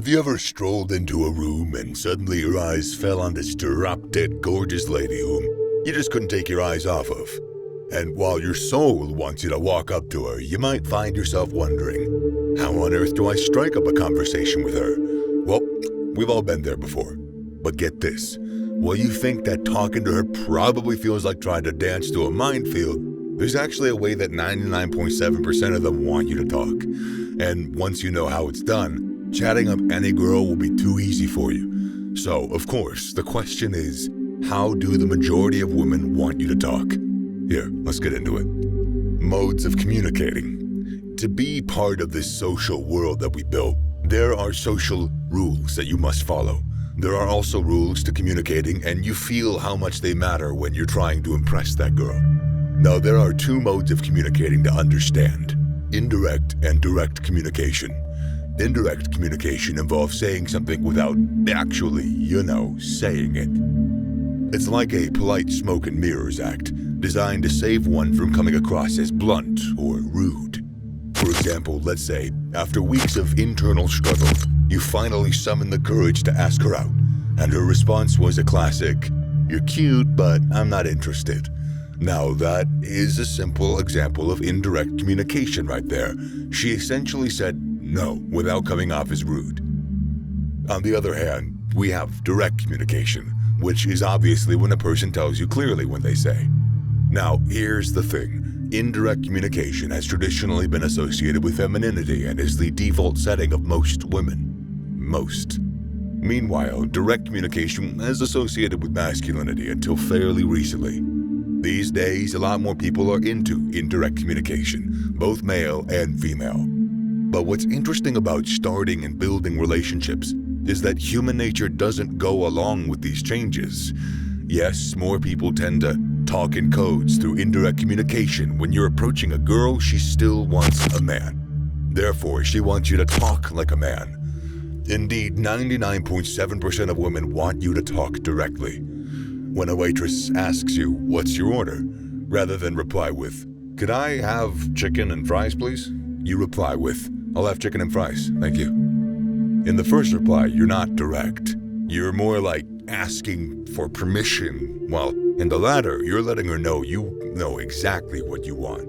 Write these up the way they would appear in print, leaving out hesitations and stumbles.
Have you ever strolled into a room and suddenly your eyes fell on this drop-dead gorgeous lady whom you just couldn't take your eyes off of? And while your soul wants you to walk up to her, you might find yourself wondering, how on earth do I strike up a conversation with her? Well, we've all been there before. But get this, while you think that talking to her probably feels like trying to dance to a minefield, there's actually a way that 99.7% of them want you to talk. And once you know how it's done, chatting up any girl will be too easy for you. So, of course, the question is, how do the majority of women want you to talk? Here, let's get into it. Modes of communicating. To be part of this social world that we built, there are social rules that you must follow. There are also rules to communicating, and you feel how much they matter when you're trying to impress that girl. Now, there are two modes of communicating to understand: indirect and direct communication. Indirect communication involves saying something without actually, saying it. It's like a polite smoke and mirrors act, designed to save one from coming across as blunt or rude. For example, let's say, after weeks of internal struggle, you finally summoned the courage to ask her out, and her response was a classic, "You're cute, but I'm not interested." Now that is a simple example of indirect communication right there. She essentially said no without coming off as rude. On the other hand, we have direct communication, which is obviously when a person tells you clearly when they say. Now, here's the thing. Indirect communication has traditionally been associated with femininity and is the default setting of most women. Most. Meanwhile, direct communication is associated with masculinity until fairly recently. These days, a lot more people are into indirect communication, both male and female. But what's interesting about starting and building relationships is that human nature doesn't go along with these changes. Yes, more people tend to talk in codes through indirect communication. When you're approaching a girl, she still wants a man. Therefore, she wants you to talk like a man. Indeed, 99.7% of women want you to talk directly. When a waitress asks you, "What's your order?" rather than reply with, "Could I have chicken and fries, please?" you reply with, "I'll have chicken and fries, thank you." In the first reply, you're not direct. You're more like asking for permission, while in the latter, you're letting her know you know exactly what you want.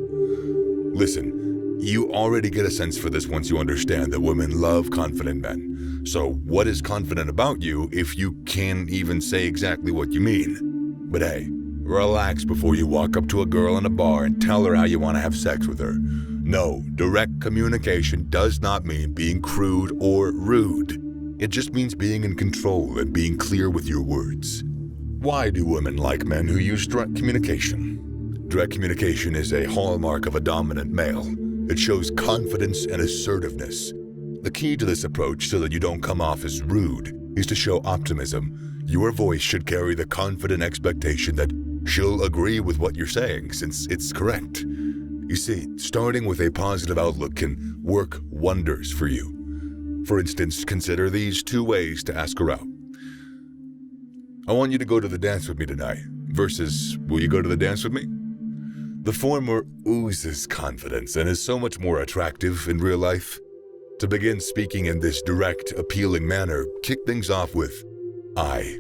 Listen, you already get a sense for this once you understand that women love confident men. So what is confident about you if you can't even say exactly what you mean? But hey, relax before you walk up to a girl in a bar and tell her how you want to have sex with her. No, direct communication does not mean being crude or rude. It just means being in control and being clear with your words. Why do women like men who use direct communication? Direct communication is a hallmark of a dominant male. It shows confidence and assertiveness. The key to this approach, so that you don't come off as rude, is to show optimism. Your voice should carry the confident expectation that she'll agree with what you're saying, since it's correct. You see, starting with a positive outlook can work wonders for you. For instance, consider these two ways to ask her out. "I want you to go to the dance with me tonight," versus, "Will you go to the dance with me?" The former oozes confidence and is so much more attractive in real life. To begin speaking in this direct, appealing manner, kick things off with "I"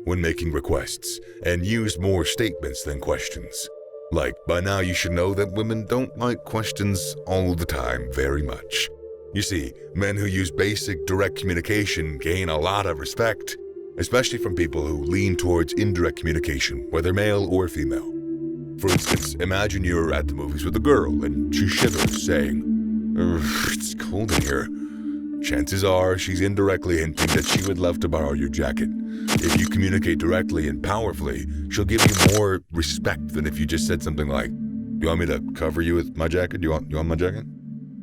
when making requests, and use more statements than questions. Like, by now you should know that women don't like questions all the time very much. You see, men who use basic direct communication gain a lot of respect, especially from people who lean towards indirect communication, whether male or female. For instance, imagine you're at the movies with a girl and she shivers, saying, "It's cold in here." Chances are she's indirectly hinting that she would love to borrow your jacket. If you communicate directly and powerfully, she'll give you more respect than if you just said something like, "Do you want me to cover you with my jacket? Do you want my jacket?"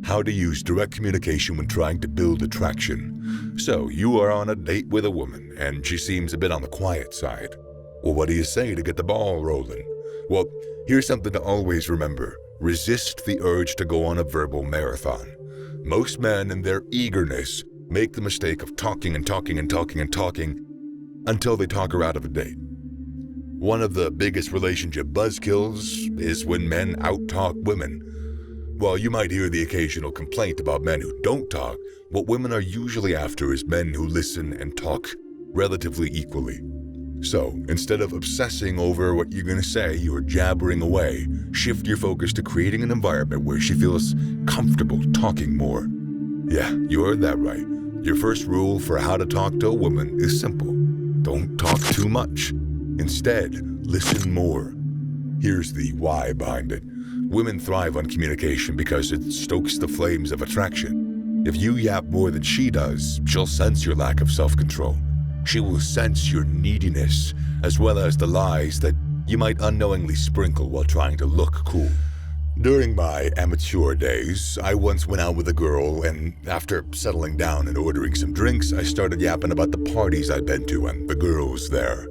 How to use direct communication when trying to build attraction. So, you are on a date with a woman, and she seems a bit on the quiet side. Well, what do you say to get the ball rolling? Well, here's something to always remember. Resist the urge to go on a verbal marathon. Most men, in their eagerness, make the mistake of talking and talking and talking and talking until they talk her out of a date. One of the biggest relationship buzzkills is when men out-talk women. while you might hear the occasional complaint about men who don't talk, what women are usually after is men who listen and talk relatively equally. So, instead of obsessing over what you're going to say or jabbering away, shift your focus to creating an environment where she feels comfortable talking more. Yeah, you heard that right. Your first rule for how to talk to a woman is simple. Don't talk too much. Instead, listen more. Here's the why behind it. Women thrive on communication because it stokes the flames of attraction. If you yap more than she does, she'll sense your lack of self-control. She will sense your neediness, as well as the lies that you might unknowingly sprinkle while trying to look cool. During my amateur days, I once went out with a girl, and after settling down and ordering some drinks, I started yapping about the parties I'd been to and the girls there.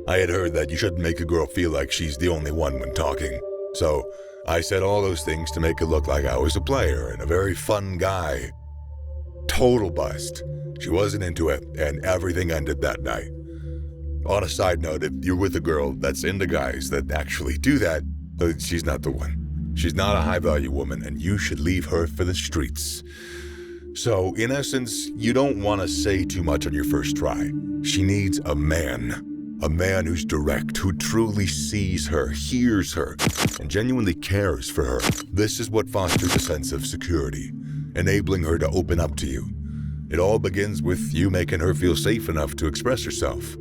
I had heard that you shouldn't make a girl feel like she's the only one when talking. So I said all those things to make it look like I was a player and a very fun guy. Total bust. She wasn't into it, and everything ended that night. On a side note, if you're with a girl that's into guys that actually do that, she's not the one. She's not a high-value woman, and you should leave her for the streets. So, in essence, you don't want to say too much on your first try. She needs a man who's direct, who truly sees her, hears her, and genuinely cares for her. This is what fosters a sense of security, enabling her to open up to you. It all begins with you making her feel safe enough to express herself.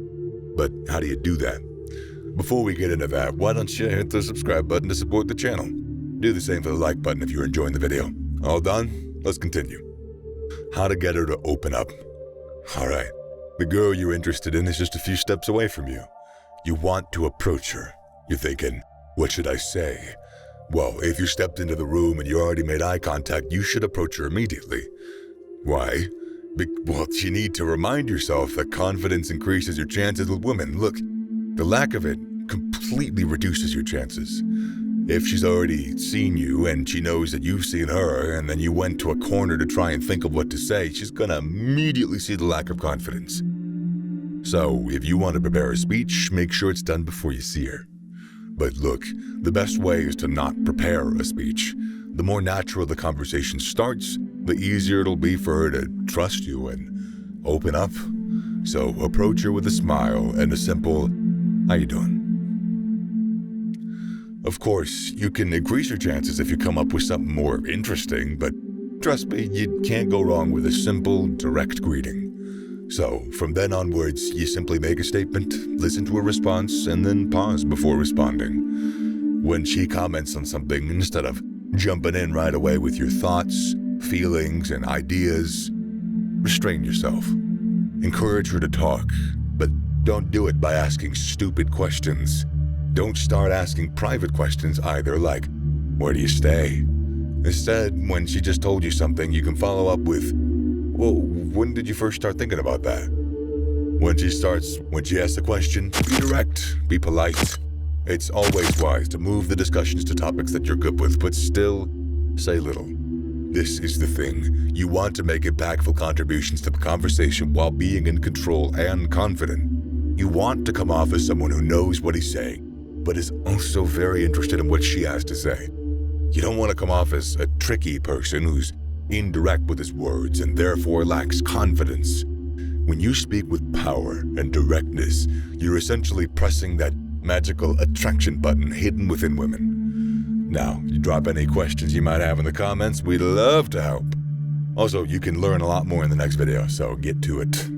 But how do you do that? Before we get into that, why don't you hit the subscribe button to support the channel? Do the same for the like button if you're enjoying the video. All done? Let's continue. How to get her to open up. Alright, the girl you're interested in is just a few steps away from you. You want to approach her. You're thinking, what should I say? Well, if you stepped into the room and you already made eye contact, you should approach her immediately. Why? Well, you need to remind yourself that confidence increases your chances with women. Look, the lack of it completely reduces your chances. If she's already seen you and she knows that you've seen her and then you went to a corner to try and think of what to say, she's gonna immediately see the lack of confidence. So, if you want to prepare a speech, make sure it's done before you see her. But look, the best way is to not prepare a speech. The more natural the conversation starts, the easier it'll be for her to trust you and open up. So approach her with a smile and a simple, how you doing? Of course, you can increase your chances if you come up with something more interesting, but trust me, you can't go wrong with a simple, direct greeting. So from then onwards, you simply make a statement, listen to her response, and then pause before responding. When she comments on something, instead of jumping in right away with your thoughts, feelings, and ideas, restrain yourself. Encourage her to talk, but don't do it by asking stupid questions. Don't start asking private questions either, like, where do you stay? Instead, when she just told you something, you can follow up with, well, when did you first start thinking about that? When she asks the question, be direct, be polite. It's always wise to move the discussions to topics that you're good with, but still say little. This is the thing. You want to make impactful contributions to the conversation while being in control and confident. You want to come off as someone who knows what he's saying, but is also very interested in what she has to say. You don't want to come off as a tricky person who's indirect with his words and therefore lacks confidence. When you speak with power and directness, you're essentially pressing that magical attraction button hidden within women. Now, you drop any questions you might have in the comments, we'd love to help. Also, you can learn a lot more in the next video, so get to it.